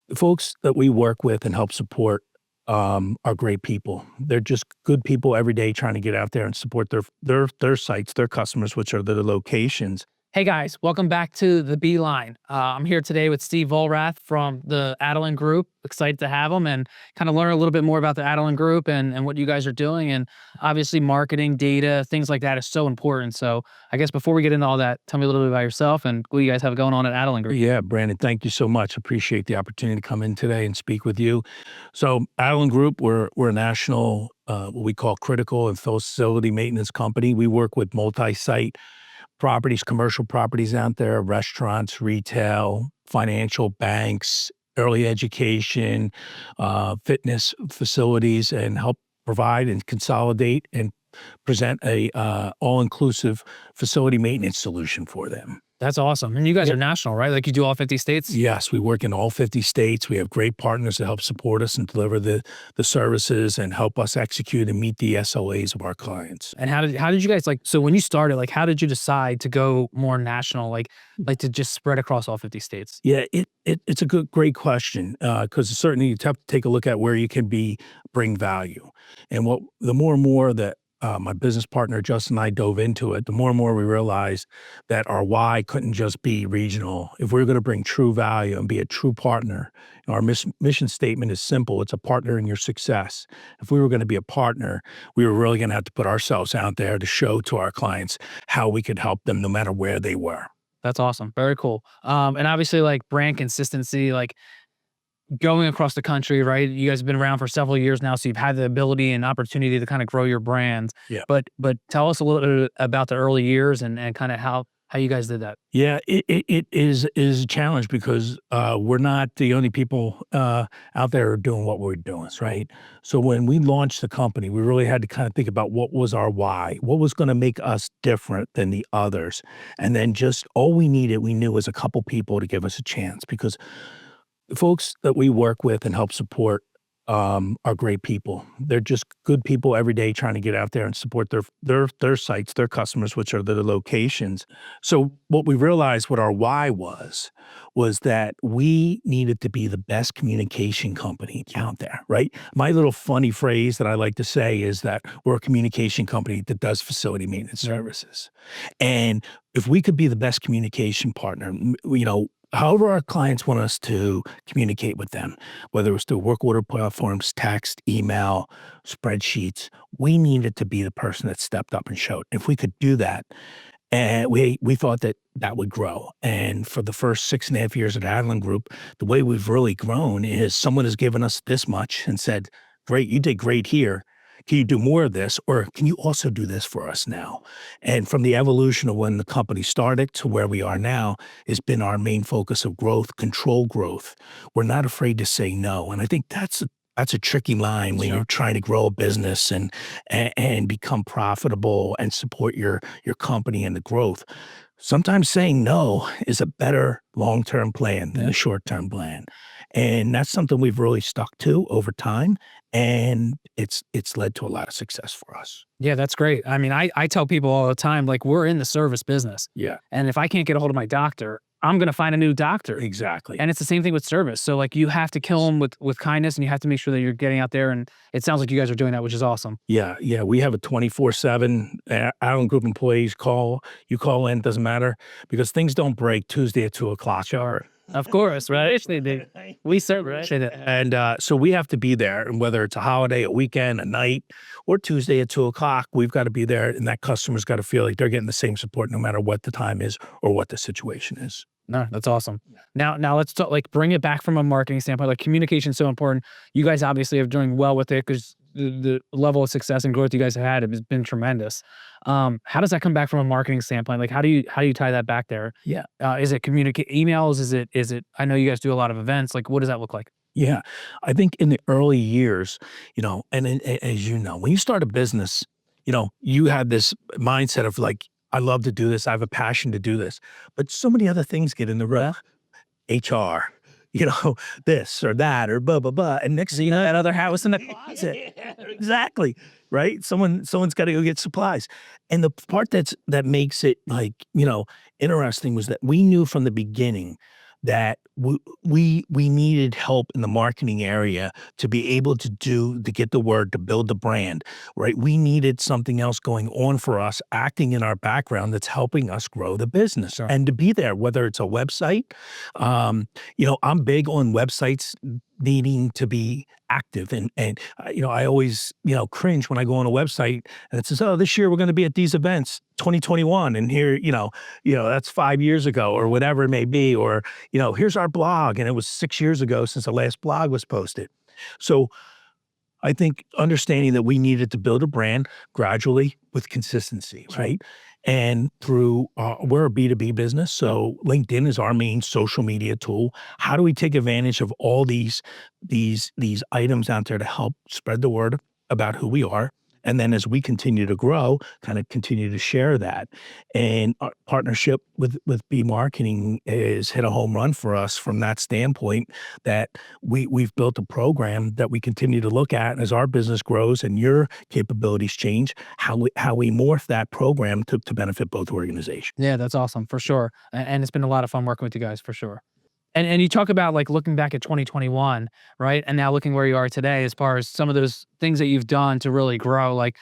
The folks that we work with and help support are great people. They're just good people every day trying to get out there and support their sites, their customers, which are their locations. Hey guys, welcome back to the beLine. I'm here today with Steve Vollrath from the Addilan Group. Excited to have him and kind of learn a little bit more about the Addilan Group and what you guys are doing. And obviously marketing, data, things like that is so important. So I guess before we get into all that, tell me a little bit about yourself and what you guys have going on at Addilan Group. Yeah, Brandon, thank you so much. Appreciate the opportunity to come in today and speak with you. So Addilan Group, we're a national, what we call critical and facility maintenance company. We work with multi-site properties, commercial properties out there, restaurants, retail, financial, banks, early education, fitness facilities, and help provide and consolidate and present a all-inclusive facility maintenance solution for them. That's awesome. And you guys are national, right? Like you do all 50 states? Yes, we work in all 50 states. We have great partners that help support us and deliver the services and help us execute and meet the SLAs of our clients. And how did you guys so when you started, how did you decide to go more national, like to just spread across all 50 states? Yeah, it's a great question because certainly you have to take a look at where you can bring value. And the more and more that my business partner, Justin, and I dove into it, the more and more we realized that our why couldn't just be regional. If we were going to bring true value and be a true partner, our mission statement is simple. It's a partner in your success. If we were going to be a partner, we were really going to have to put ourselves out there to show to our clients how we could help them no matter where they were. That's awesome. Very cool. And obviously brand consistency, going across the country, right? You guys have been around for several years now, so you've had the ability and opportunity to kind of grow your brand. Yeah. But tell us a little bit about the early years and kind of how you guys did that. Yeah, it is a challenge because we're not the only people out there doing what we're doing, right? So when we launched the company, we really had to kind of think about what was our why, what was going to make us different than the others, and then just all we knew was a couple people to give us a chance because the folks that we work with and help support are great people. They're just good people every day trying to get out there and support their sites, their customers, which are their locations. So what we realized, what our why was that we needed to be the best communication company out there, right? My little funny phrase that I like to say is that we're a communication company that does facility maintenance services. And if we could be the best communication partner, however our clients want us to communicate with them, whether it's through work order platforms, text, email, spreadsheets, we needed to be the person that stepped up and showed. If we could do that, and we thought that would grow. And for the first 6.5 years at Addilan Group, the way we've really grown is someone has given us this much and said, great, you did great here. Can you do more of this, or can you also do this for us now? And from the evolution of when the company started to where we are now, has been our main focus of growth, control growth. We're not afraid to say no. And I think that's a tricky line when you're trying to grow a business and become profitable and support your company and the growth. Sometimes saying no is a better long-term plan than a short-term plan. And that's something we've really stuck to over time. And it's led to a lot of success for us. Yeah, that's great. I mean, I tell people all the time, we're in the service business. Yeah. And if I can't get a hold of my doctor, I'm going to find a new doctor. Exactly. And it's the same thing with service. So you have to kill them with kindness, and you have to make sure that you're getting out there. And it sounds like you guys are doing that, which is awesome. Yeah. We have a 24/7 Addilan Group employees you call in, doesn't matter, because things don't break Tuesday at 2:00. Sure. Of course, right? We serve, right? And so we have to be there, and whether it's a holiday, a weekend, a night, or Tuesday at 2:00, we've got to be there, and that customer's got to feel like they're getting the same support no matter what the time is or what the situation is. No, that's awesome. Now let's talk, bring it back from a marketing standpoint. Communication is so important. You guys obviously are doing well with it because the level of success and growth you guys have had has been tremendous. How does that come back from a marketing standpoint? How do you tie that back there? Yeah. Is it emails? Is it, I know you guys do a lot of events. What does that look like? Yeah. I think in the early years, and as you know, when you start a business, you have this mindset of I love to do this. I have a passion to do this, but so many other things get in the way. HR, this or that or blah, blah, blah. And next thing you know, that other house in the closet. Exactly. Right. Someone's got to go get supplies. And the part that makes it interesting was that we knew from the beginning that we needed help in the marketing area to be able to get the word, to build the brand, right? We needed something else going on for us, acting in our background that's helping us grow the business. Sure. And to be there, whether it's a website, I'm big on websites needing to be active and I always, cringe when I go on a website and it says, "Oh, this year we're gonna be at these events, 2021." And here, that's 5 years ago or whatever it may be, or, "Here's our blog," and it was 6 years ago since the last blog was posted. So I think understanding that we needed to build a brand gradually with consistency, right? And we're a B2B business, so LinkedIn is our main social media tool. How do we take advantage of all these items out there to help spread the word about who we are? And then as we continue to grow, kind of continue to share that. And our partnership with B Marketing is hit a home run for us from that standpoint, that we've built a program that we continue to look at as our business grows and your capabilities change, how we morph that program to benefit both organizations. Yeah, that's awesome for sure. And it's been a lot of fun working with you guys for sure. And you talk about like looking back at 2021, right? And now looking where you are today, as far as some of those things that you've done to really grow, like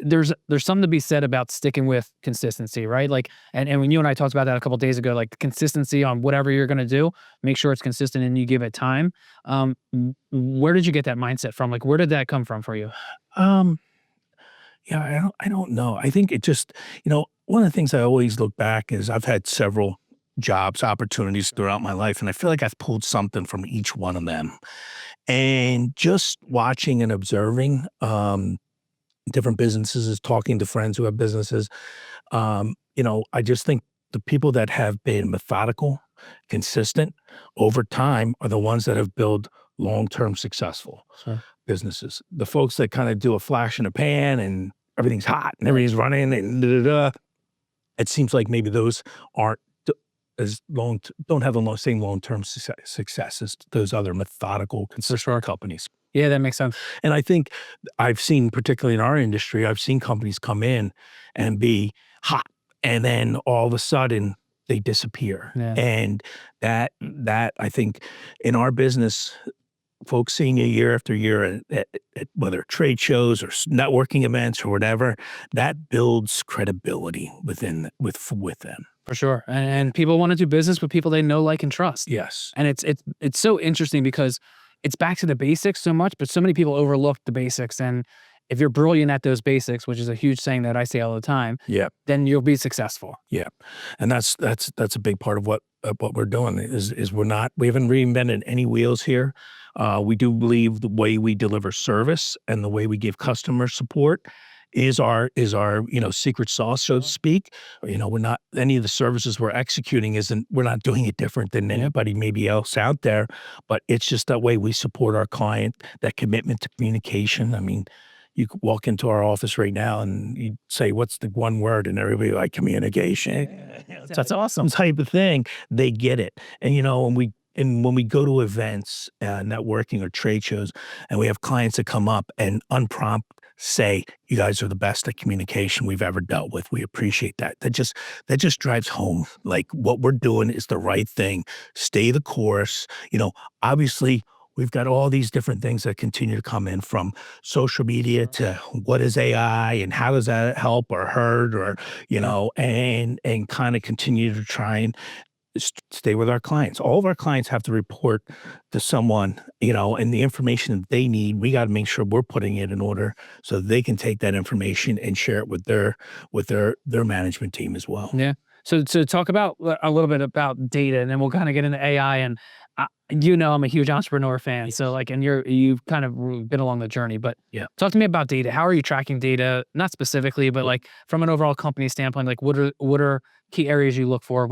there's something to be said about sticking with consistency, right? Like, and when you and I talked about that a couple days ago, like consistency on whatever you're going to do, make sure it's consistent and you give it time. Where did you get that mindset from? Like, where did that come from for you? Um, yeah, I don't know. I think it just, one of the things I always look back is I've had several jobs, opportunities throughout my life, and I feel like I've pulled something from each one of them. And just watching and observing different businesses, is talking to friends who have businesses, I just think the people that have been methodical, consistent over time are the ones that have built long-term successful Sure. businesses. The folks that kind of do a flash in a pan and everything's hot and everything's running and da, da, da, it seems like maybe those aren't as don't have the same long-term success as those other methodical, consistent companies. Yeah, that makes sense. And I think I've seen, particularly in our industry, I've seen companies come in and be hot, and then all of a sudden they disappear. Yeah. And that I think in our business, folks seeing you year after year at whether trade shows or networking events or whatever, that builds credibility with them. For sure. And people want to do business with people they know, like, and trust. Yes. And it's so interesting because it's back to the basics so much, but so many people overlook the basics. And if you're brilliant at those basics, which is a huge saying that I say all the time, Yeah. then you'll be successful. Yeah. And that's a big part of what we're doing is we haven't reinvented any wheels here. We do believe the way we deliver service and the way we give customer support is our secret sauce, so to speak. We're not, any of the services we're executing we're not doing it different than anybody maybe else out there, but it's just that way we support our client, that commitment to communication. I mean, you could walk into our office right now and you say, "What's the one word?" And everybody like, "Communication." That's awesome type of thing. They get it. And when we go to events, networking or trade shows, and we have clients that come up and unprompted say, "You guys are the best at communication we've ever dealt with. We appreciate that." That just drives home, like, what we're doing is the right thing. Stay the course. Obviously, we've got all these different things that continue to come in, from social media to what is AI and how does that help or hurt, or, and kind of continue to try and stay with our clients. All of our clients have to report to someone, and the information that they need, we got to make sure we're putting it in order so they can take that information and share it with their management team as well. Yeah. So talk about a little bit about data, and then we'll kind of get into AI. And I'm a huge entrepreneur fan. So like, and you've kind of been along the journey, but Yeah. talk to me about data. How are you tracking data? Not specifically, but like from an overall company standpoint, like what are key areas you look for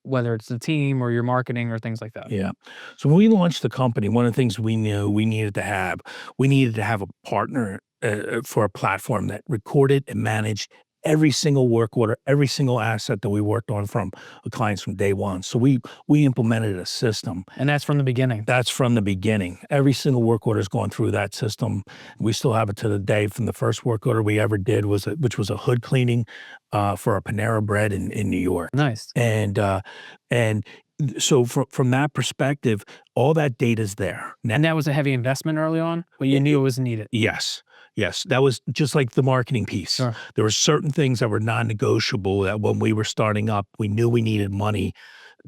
whether it's the team or your marketing or things like that? Yeah. So when we launched the company, one of the things we knew we needed to have a partner for a platform that recorded and managed every single work order, every single asset that we worked on from the clients from day one. So we implemented a system. And that's from the beginning. That's from the beginning. Every single work order is going through that system. We still have it to the day. From the first work order we ever did which was a hood cleaning for a Panera Bread in New York. Nice. And So from that perspective, all that data's there. And that was a heavy investment early on, but you knew it was needed. Yes. Yes. That was just like the marketing piece. Sure. There were certain things that were non-negotiable that when we were starting up, we knew we needed money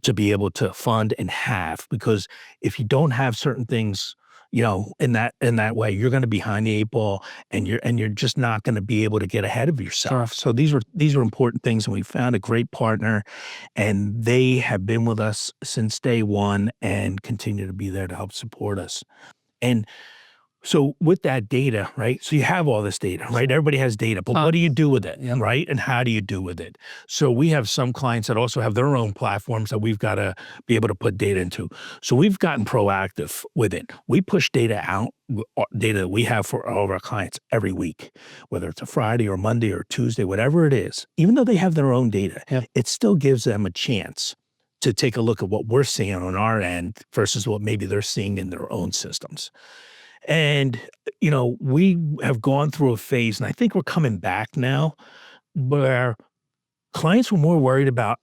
to be able to fund and have, because if you don't have certain things, in that way, you're going to be behind the eight ball, and you're just not going to be able to get ahead of yourself. Sure. So these are important things, and we found a great partner, and they have been with us since day one and continue to be there to help support us. And so with that data, right? So you have all this data, right? Everybody has data, but what do you do with it, right? And how do you do with it? So we have some clients that also have their own platforms that we've got to be able to put data into. So we've gotten proactive with it. We push data out, data that we have for all of our clients every week, whether it's a Friday or Monday or Tuesday, whatever it is. Even though they have their own data, it still gives them a chance to take a look at what we're seeing on our end versus what maybe they're seeing in their own systems. And, we have gone through a phase, and I think we're coming back now, where clients were more worried about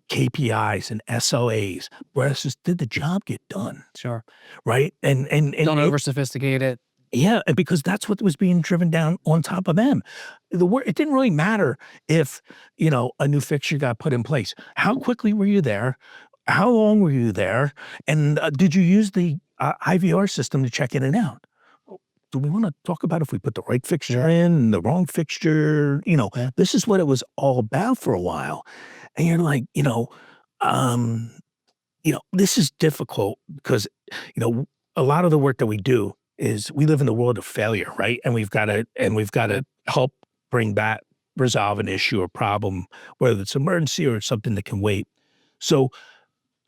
KPIs and SLAs, whereas just did the job get done, Sure. right? And Don't over sophisticate it. yeah, and because that's what was being driven down on top of them. It didn't really matter if, a new fixture got put in place. How quickly were you there? How long were you there? And did you use the IVR system to check in and out? Do we want to talk about if we put the right fixture in, the wrong fixture? This is what it was all about for a while. And you're like, um, this is difficult because, a lot of the work that we do is we live in the world of failure, right? And we've got to help resolve an issue or problem, whether it's emergency or something that can wait. So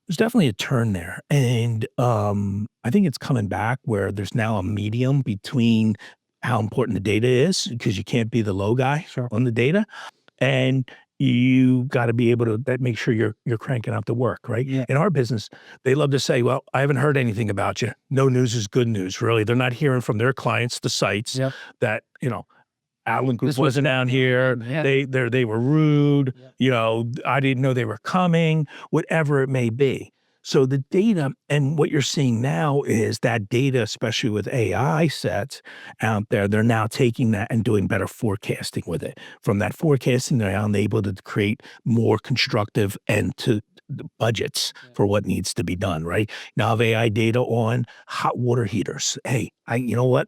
there's definitely a turn there, and I think it's coming back where there's now a medium between how important the data is, because you can't be the low guy on the data, and you got to be able to make sure you're cranking out the work, right? Yeah. In our business, they love to say, "Well, I haven't heard anything about you. No news is good news." Really, they're not hearing from their clients, the sites, that Addilan Group wasn't down here. They were rude. I didn't know they were coming. Whatever it may be. So the data, and what you're seeing now is that data, especially with AI sets out there, they're now taking that and doing better forecasting with it. From that forecasting, they're now able to create more constructive and to budgets for what needs to be done. Right now, I have AI data on hot water heaters. Hey, you know what?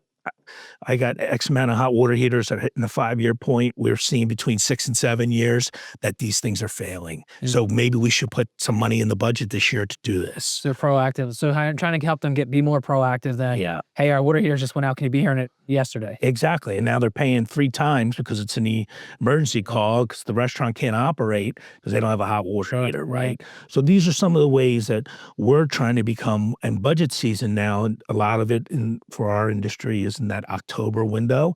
I got X amount of hot water heaters that are hitting the 5-year point. We're seeing between 6 and 7 years that these things are failing. So maybe we should put some money in the budget this year to do this. They're proactive. So I'm trying to help them be more proactive than, hey, our water heaters just went out. Can you be here in it yesterday? Exactly. And now they're paying 3 times because it's an emergency call because the restaurant can't operate because they don't have a hot water heater, right? So these are some of the ways that we're trying to become, and budget season now, a lot of it for our industry is in that October window.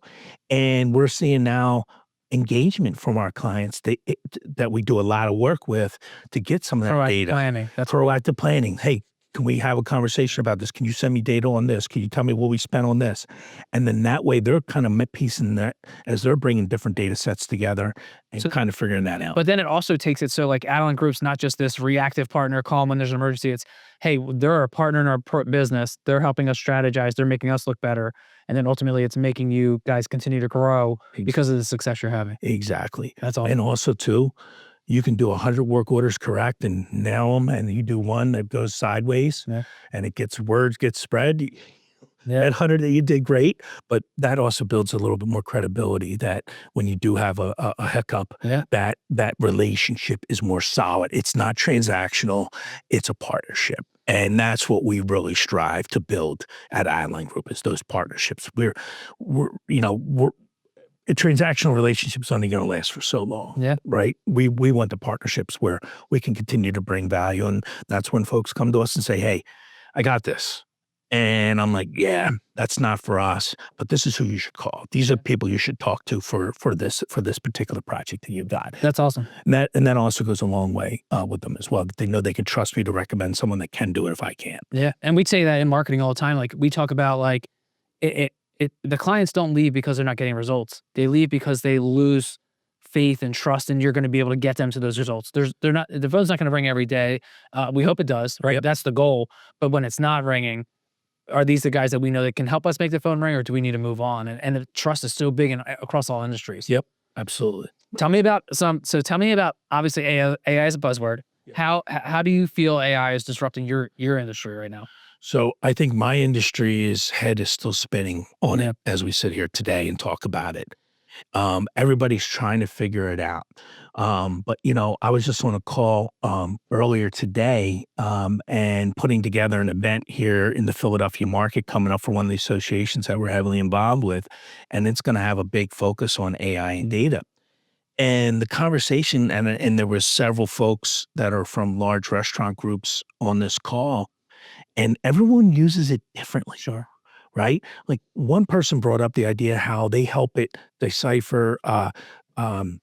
And we're seeing now engagement from our clients that we do a lot of work with to get some of that data. Planning. That's proactive planning. Hey, can we have a conversation about this? Can you send me data on this? Can you tell me what we spent on this? And then that way they're kind of piecing that as they're bringing different data sets together and kind of figuring that out. But then it also takes it so like Addilan Group's not just this reactive partner, call them when there's an emergency. It's, hey, they're a partner in our business. They're helping us strategize. They're making us look better. And then ultimately it's making you guys continue to grow because of the success you're having. Exactly. That's all. And also too, you can do 100 work orders correct and nail them, and you do one that goes sideways and words get spread. That 100 that you did great, but that also builds a little bit more credibility that when you do have a hiccup, that relationship is more solid. It's not transactional, it's a partnership. And that's what we really strive to build at Addilan Group is those partnerships. Transactional relationships only going to last for so long, right? We want the partnerships where we can continue to bring value, and that's when folks come to us and say, "Hey, I got this," and I'm like, "Yeah, that's not for us, but this is who you should call. These are people you should talk to for this particular project that you've got." That's awesome. And that also goes a long way with them as well. That they know they can trust me to recommend someone that can do it if I can't. Yeah, and we say that in marketing all the time. Like we talk about like the clients don't leave because they're not getting results. They leave because they lose faith and trust, and you're going to be able to get them to those results. The phone's not going to ring every day. We hope it does, right? Yep. That's the goal. But when it's not ringing, are these the guys that we know that can help us make the phone ring, or do we need to move on? And the trust is so big across all industries. Yep. Absolutely. Tell me about obviously AI is a buzzword. Yeah. How do you feel AI is disrupting your industry right now? So I think my industry's head is still spinning on it as we sit here today and talk about it. Everybody's trying to figure it out. But I was just on a call earlier today and putting together an event here in the Philadelphia market coming up for one of the associations that we're heavily involved with, and it's going to have a big focus on AI and data. And the conversation, and there was several folks that are from large restaurant groups on this call, and everyone uses it differently. Sure. Right? Like one person brought up the idea how they help it decipher um,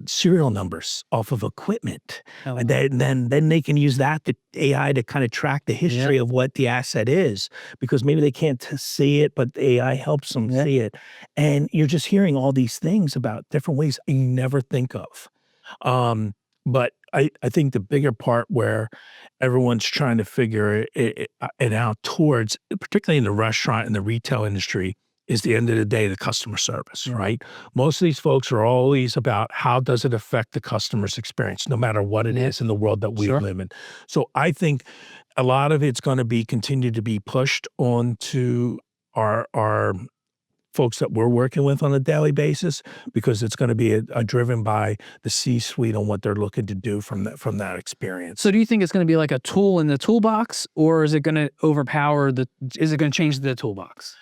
serial numbers off of equipment. Oh, And then they can use that AI to kind of track the history of what the asset is, because maybe they can't see it, but the AI helps them see it. And you're just hearing all these things about different ways you never think of. But I think the bigger part where everyone's trying to figure it out towards, particularly in the restaurant and the retail industry, is the end of the day, the customer service, right? Most of these folks are always about how does it affect the customer's experience, no matter what it is in the world that we live in. So I think a lot of it's going to be continue to be pushed onto our folks that we're working with on a daily basis, because it's going to be driven by the C-suite on what they're looking to do from that experience. So do you think it's going to be like a tool in the toolbox, or is it going to is it going to change the toolbox?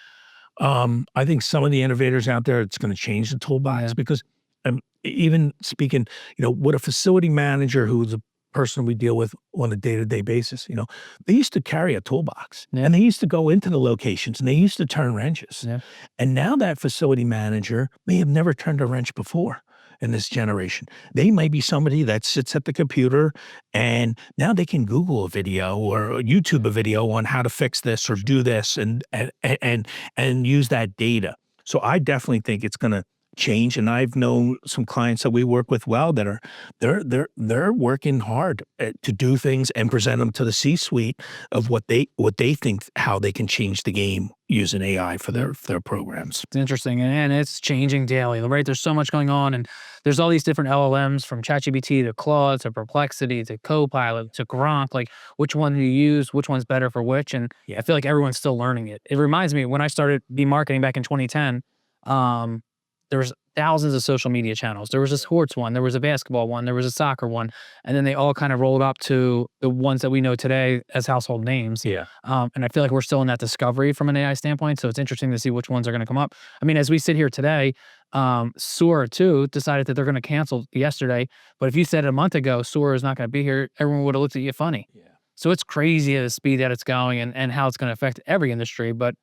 I think some of the innovators out there, it's going to change the toolbox because even speaking, what a facility manager who's a person we deal with on a day-to-day basis, they used to carry a toolbox and they used to go into the locations and they used to turn wrenches. And now that facility manager may have never turned a wrench before in this generation. They might be somebody that sits at the computer and now they can Google a video or YouTube a video on how to fix this or do this and use that data. So I definitely think it's going to change. And I've known some clients that we work with that are they're working hard to do things and present them to the C-suite of what they think how they can change the game using AI for their programs. It's interesting, and it's changing daily, right? There's so much going on, and there's all these different LLMs from ChatGPT to Claude to Perplexity to Copilot to Gronk. Like, which one do you use? Which one's better for which? And I feel like everyone's still learning it. It reminds me when I started marketing back in 2010. There was thousands of social media channels. There was a sports one, there was a basketball one, there was a soccer one, and then they all kind of rolled up to the ones that we know today as household names. And I feel like we're still in that discovery from an AI standpoint, so it's interesting to see which ones are going to come up. I mean, as we sit here today, Soar 2 decided that they're going to cancel yesterday, but if you said a month ago Soar is not going to be here, everyone would have looked at you funny. So it's crazy at the speed that it's going and how it's going to affect every industry, but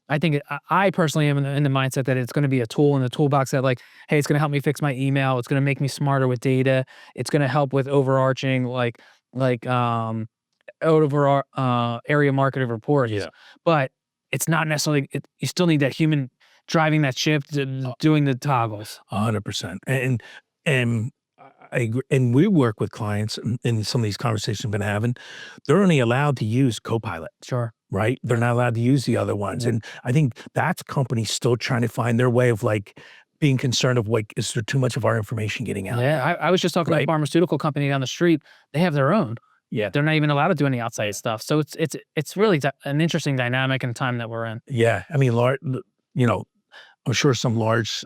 I think I personally am in the mindset that it's going to be a tool in the toolbox that, like, hey, it's going to help me fix my email. It's going to make me smarter with data. It's going to help with overarching area marketing reports. But it's not necessarily. You still need that human driving that ship, doing the toggles. 100%. And I agree. And we work with clients in some of these conversations we've been having. They're only allowed to use Copilot. Sure. Right? They're not allowed to use the other ones. And I think that's companies still trying to find their way of being concerned of is there too much of our information getting out? Yeah. I was just talking to a pharmaceutical company down the street. They have their own. They're not even allowed to do any outside stuff. So it's really an interesting dynamic and time that we're in. Yeah. I mean, I'm sure some large,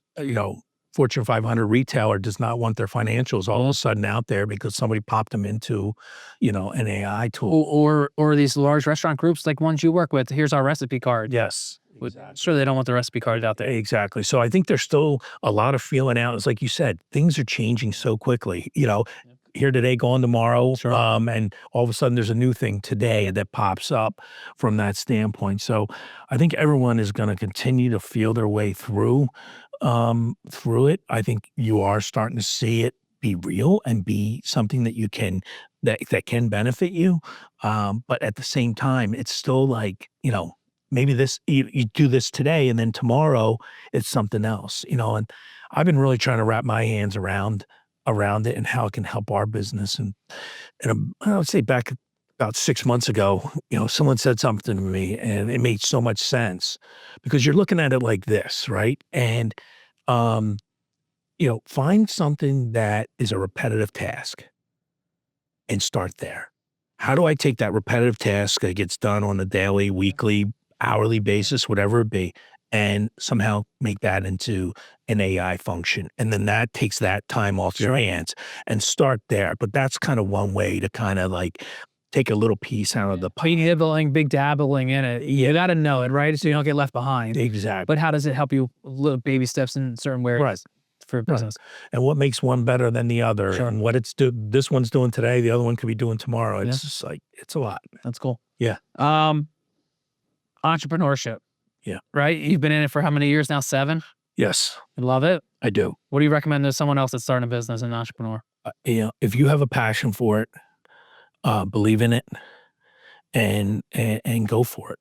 Fortune 500 retailer does not want their financials all of a sudden out there because somebody popped them into, an AI tool. Or these large restaurant groups like ones you work with. Here's our recipe card. Yes. Exactly. Sure, they don't want the recipe card out there. Exactly. So I think there's still a lot of feeling out. It's like you said, things are changing so quickly. Here today, gone tomorrow. Sure. And all of a sudden there's a new thing today that pops up from that standpoint. So I think everyone is going to continue to feel their way through it. I think you are starting to see it be real and be something that you can, that can benefit you. But at the same time, it's still maybe you do this today and then tomorrow it's something else, and I've been really trying to wrap my hands around it and how it can help our business. And I would say back about 6 months ago, someone said something to me and it made so much sense because you're looking at it like this, right? And, um, find something that is a repetitive task and start there. How do I take that repetitive task that gets done on a daily, weekly, hourly basis, whatever it be, and somehow make that into an AI function? And then that takes that time off your hands and start there. But that's kind of one way to kind of like take a little piece out of the Big pie. nibbling, big dabbling in it. You got to know it, right? So you don't get left behind. Exactly. But how does it help you little baby steps in certain Right. areas for business? And what makes one better than the other, Sure. and what this one's doing today, the other one could be doing tomorrow. It's just like, it's a lot. That's cool. Yeah. Entrepreneurship. Yeah. Right? You've been in it for how many years now? 7? Yes, You love it? I do. What do you recommend to someone else that's starting a business and an entrepreneur? If you have a passion for it, believe in it and go for it.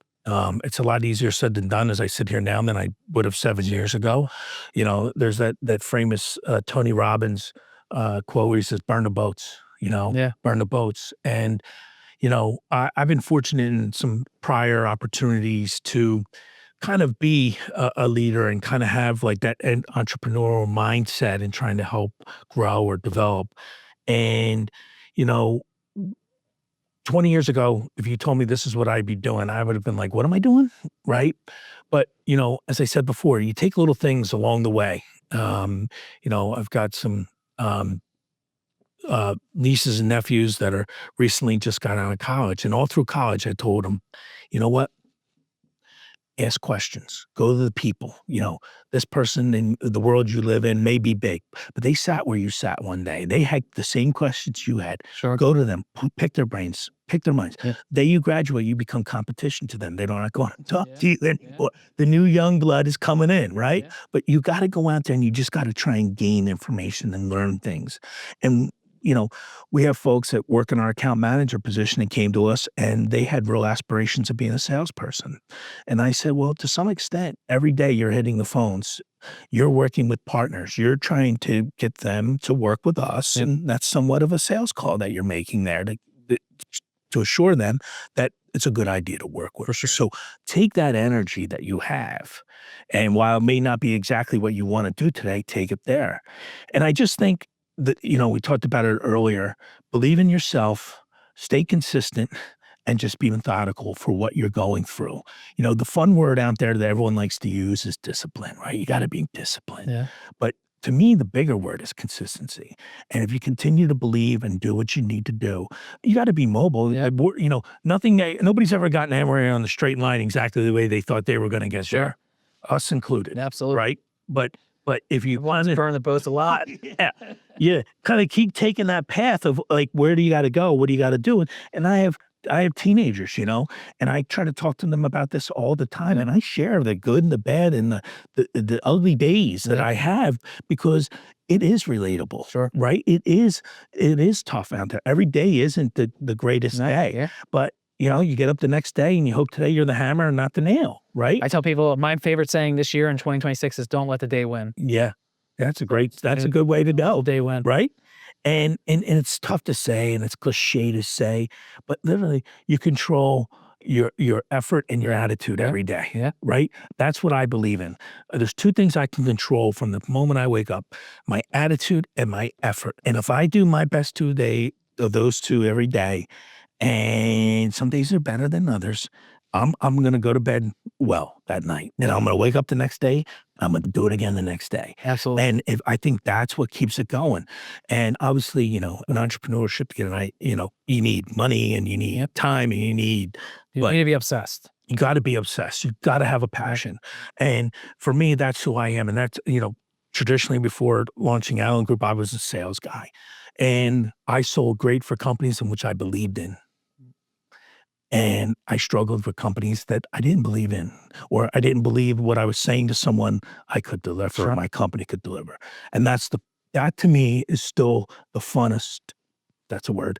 It's a lot easier said than done as I sit here now than I would have 7 years ago. There's that famous Tony Robbins quote where he says, "Burn the boats." Yeah. Burn the boats. And I've been fortunate in some prior opportunities to kind of be a leader and kind of have like that entrepreneurial mindset in trying to help grow or develop. And you know, 20 years ago, if you told me this is what I'd be doing, I would have been like, what am I doing? Right. But, as I said before, you take little things along the way. I've got some nieces and nephews that are recently just got out of college. And all through college, I told them, you know what? Ask questions. Go to the people. This person in the world you live in may be big, but they sat where you sat one day. They had the same questions you had. Sure. Go to them. Pick their brains. Pick their minds. Yeah. Day you graduate, you become competition to them. They're not going to talk Yeah. to you anymore. The new young blood is coming in, right? Yeah. But you got to go out there and you just got to try and gain information and learn things. And we have folks that work in our account manager position and came to us and they had real aspirations of being a salesperson. And I said, well, to some extent, every day you're hitting the phones, you're working with partners, you're trying to get them to work with us. Yep. And that's somewhat of a sales call that you're making there to assure them that it's a good idea to work with. For sure. So take that energy that you have. And while it may not be exactly what you want to do today, take it there. And I just think that, we talked about it earlier, believe in yourself, stay consistent, and just be methodical for what you're going through. The fun word out there that everyone likes to use is discipline, right? You got to be disciplined. Yeah. But to me, the bigger word is consistency. And if you continue to believe and do what you need to do, you got to be mobile. Yeah. Nobody's ever gotten anywhere on the straight line exactly the way they thought they were going to get there, us included. Absolutely. Right? But if you want to burn the boats a lot. yeah, kind of keep taking that path of like, where do you got to go? What do you got to do? And I have teenagers, and I try to talk to them about this all the time. And I share the good and the bad and the ugly days that I have because it is relatable. Sure. Right? It is tough out there. Every day isn't the greatest day. Yeah. But you get up the next day and you hope today you're the hammer and not the nail, right? I tell people my favorite saying this year in 2026 is don't let the day win. Yeah. That's a good way to go. Day win. Right? And it's tough to say and it's cliche to say, but literally you control your effort and your attitude every day. Yeah. Right? That's what I believe in. There's two things I can control from the moment I wake up, my attitude and my effort. And if I do my best of those two every day, and some days are better than others, I'm going to go to bed well that night. And I'm going to wake up the next day. I'm going to do it again the next day. Absolutely. And I think that's what keeps it going. And obviously, in entrepreneurship, you need money and you need time and you need to be obsessed. You got to be obsessed. You got to have a passion. And for me, that's who I am. And that's, traditionally before launching Addilan Group, I was a sales guy. And I sold great for companies in which I believed in. And I struggled with companies that I didn't believe in, or I didn't believe what I was saying to someone I could deliver, Sure. or my company could deliver. And that to me is still the funnest, that's a word,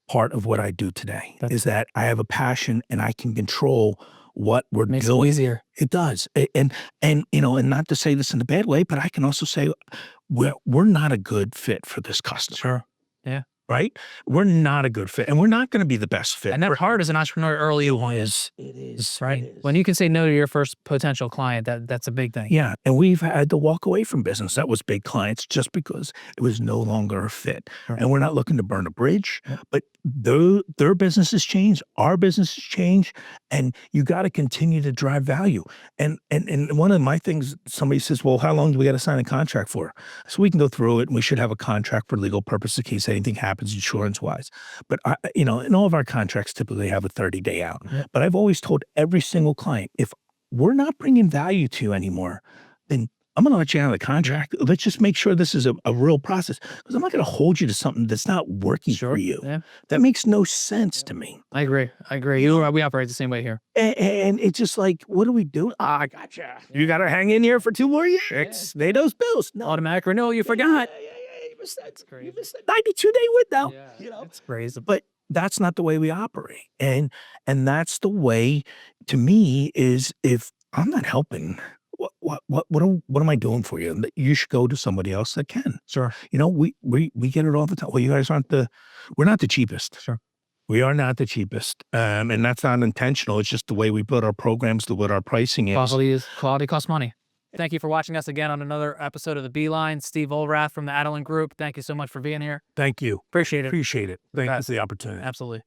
part of what I do today, is that I have a passion and I can control what we're Makes it doing. easier. It does. And you know, and not to say this in a bad way, but I can also say we're not a good fit for this customer. Sure. Yeah. Right? We're not a good fit, and we're not going to be the best fit. And that's hard as an entrepreneur early on It is right? It is. When you can say no to your first potential client, that's a big thing. Yeah, and we've had to walk away from business that was big clients just because it was no longer a fit. Sure. And we're not looking to burn a bridge, Yep. but their businesses change, our businesses change, and you got to continue to drive value. And one of my things, somebody says, "Well, how long do we got to sign a contract for?" So we can go through it, and we should have a contract for legal purposes in case anything happens insurance wise. But you know, and all of our contracts typically have a 30-day out. Yep. But I've always told every single client, if we're not bringing value to you anymore, then I'm going to let you out of the contract. Let's just make sure this is a real process, because I'm not going to hold you to something that's not working for you. Yeah. That makes no sense to me. I agree. We operate the same way here. And it's just like, what do we do? I gotcha. You got to hang in here for 2 more years. Pay those bills. No. Automatic renewal, you forgot. Yeah. You missed that. crazy. You missed that 92-day window. Yeah, You know, it's crazy. but that's not the way we operate. And that's the way, to me, is if I'm not helping, what am I doing for you? And you should go to somebody else that can. Sure. You know, we get it all the time. Well, you guys we're not the cheapest. Sure. We are not the cheapest. And that's not intentional. It's just the way we build our programs, the what our pricing is. Quality costs money. Thank you for watching us again on another episode of the beLine. Steve Vollrath from the Addilan Group. Thank you so much for being here. Thank you. Appreciate it. Appreciate it. Thank you for the opportunity. Absolutely.